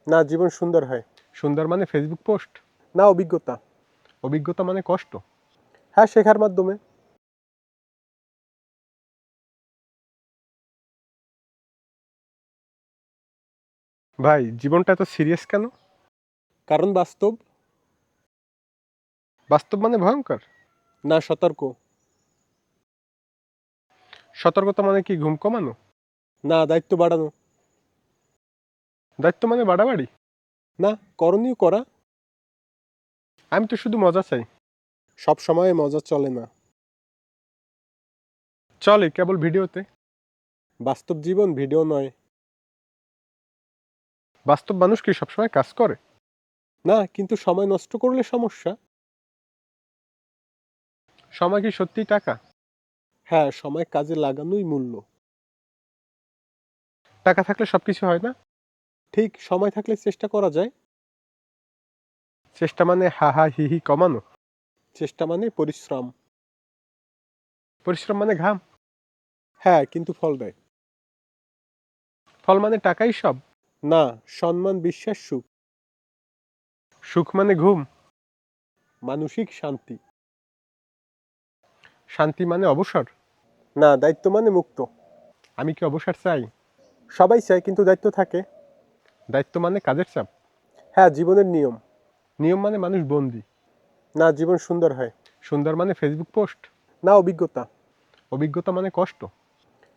না, জীবন সুন্দর হয়। সুন্দর মানে ফেসবুক পোস্ট? না, অভিজ্ঞতা। অভিজ্ঞতা মানে কষ্ট? হ্যাঁ, শেখার মাধ্যমে। ভাই, জীবনটা এত সিরিয়াস কেন? কারণ বাস্তব। বাস্তব মানে ভয়ঙ্কর? না, সতর্ক। সতর্কতা মানে কি ঘুম কমানো? না, দায়িত্ব বাড়ানো। দায়িত্ব মানে বাড়াবাড়ি? না, করণীয় করা। আমি তো শুধু মজা চাই। সব সময় মজা চলে না। চলে কেবল ভিডিওতে। বাস্তব জীবন ভিডিও নয়। বাস্তব মানুষ কি সবসময় কাজ করে? না, কিন্তু সময় নষ্ট করলে সমস্যা। সময় কি সত্যিই টাকা? হ্যাঁ, সময় কাজে লাগানোই মূল্য। টাকা থাকলে সবকিছু হয় না? ঠিক, সময় থাকলে চেষ্টা করা যায়। চেষ্টা মানে হা হা হি হি কমানো? চেষ্টা মানে পরিশ্রম। পরিশ্রম মানে ঘাম? হ্যাঁ, কিন্তু ফল দেয়। ফল মানে টাকাই সব? না, সম্মান, বিশ্বাস, সুখ। সুখ মানে ঘুম? মানসিক শান্তি। শান্তি মানে অবসর? না, দায়িত্ব মানে মুক্ত। আমি কি অবসর চাই? সবাই চায়, কিন্তু দায়িত্ব থাকে। দায়িত্ব মানে কাজের চাপ? হ্যাঁ, জীবনের নিয়ম। নিয়ম মানে মানুষ বন্দী? না, জীবন সুন্দর হয়। সুন্দর মানে ফেসবুক পোস্ট? না, অভিজ্ঞতা। অভিজ্ঞতা মানে কষ্ট?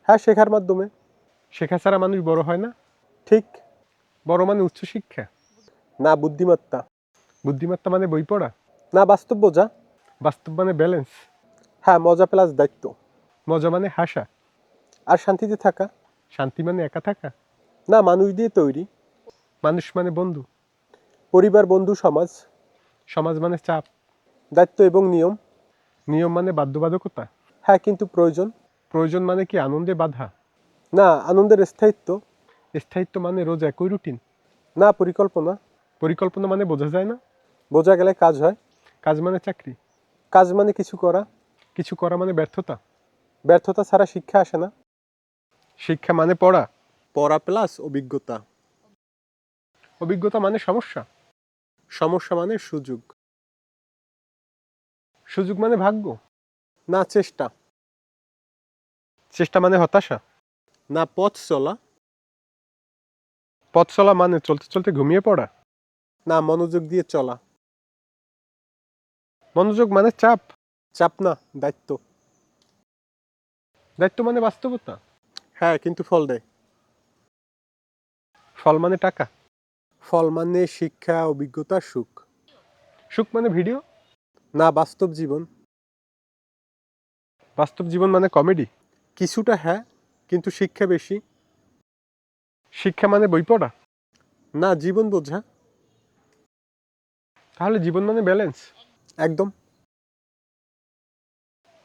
হ্যাঁ, শেখার মাধ্যমে। শেখা ছাড়া মানুষ বড় হয় না? ঠিক। বড় মানে উচ্চশিক্ষা? না, বুদ্ধিমত্তা। বুদ্ধিমত্তা মানে বই পড়া? না, বাস্তব বোঝা। বাস্তব মানে ব্যালেন্স? হ্যাঁ, মজা প্লাস দায়িত্ব। মজা মানে হাসা? আর শান্তিতে থাকা। শান্তি মানে একা থাকা? না, মানুষ দিয়ে তৈরি। মানুষ মানে বন্ধু? পরিবার, বন্ধু, সমাজ। সমাজ মানে চাপ? দায়িত্ব এবং নিয়ম। নিয়ম মানে বাধ্যবাধকতা? হ্যাঁ, কিন্তু প্রয়োজন। প্রয়োজন মানে কি আনন্দে বাধা? না, আনন্দের স্থায়িত্ব। স্থায়িত্ব মানে রোজ একই রুটিন? না, পরিকল্পনা। পরিকল্পনা মানে বোঝা যায় না? বোঝা গেলে কাজ হয়। কাজ মানে চাকরি? কাজ মানে কিছু করা। কিছু করা মানে ব্যর্থতা? ব্যর্থতা ছাড়া শিক্ষা আসে না। শিক্ষা মানে পড়া? পড়া প্লাস অভিজ্ঞতা। অভিজ্ঞতা মানে সমস্যা? সমস্যা মানে সুযোগ। সুযোগ মানে ভাগ্য? না, চেষ্টা। চেষ্টা মানে হতাশা? না, পথ চলা। পথ চলা মানে চলতে চলতে ঘুমিয়ে পড়া? না, মনোযোগ দিয়ে চলা। মনোযোগ মানে চাপ? চাপ না, দায়িত্ব। দায়িত্ব মানে বাস্তবতা? হ্যাঁ, কিন্তু ফল দেয়। ফল মানে টাকা? ফল মানে শিক্ষা, অভিজ্ঞতা, সুখ। সুখ মানে ভিডিও? না, বাস্তব জীবন। বাস্তব জীবন মানে কমেডি? কিছুটা হ্যাঁ, কিন্তু শিক্ষা বেশি। শিক্ষা মানে বই পড়া? না, জীবন বোঝা। তাহলে জীবন মানে ব্যালেন্স? একদম।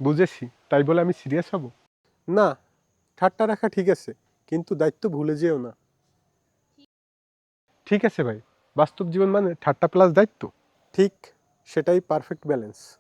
বুঝেছি, তাই বলে আমি সিরিয়াস হব? না, ঠাট্টা রাখা ঠিক আছে, কিন্তু দায়িত্ব ভুলে যেও না। ঠিক আছে ভাই, বাস্তব জীবন মানে ঠাট্টা প্লাস দায়িত্ব? ঠিক, সেটাই পারফেক্ট ব্যালেন্স।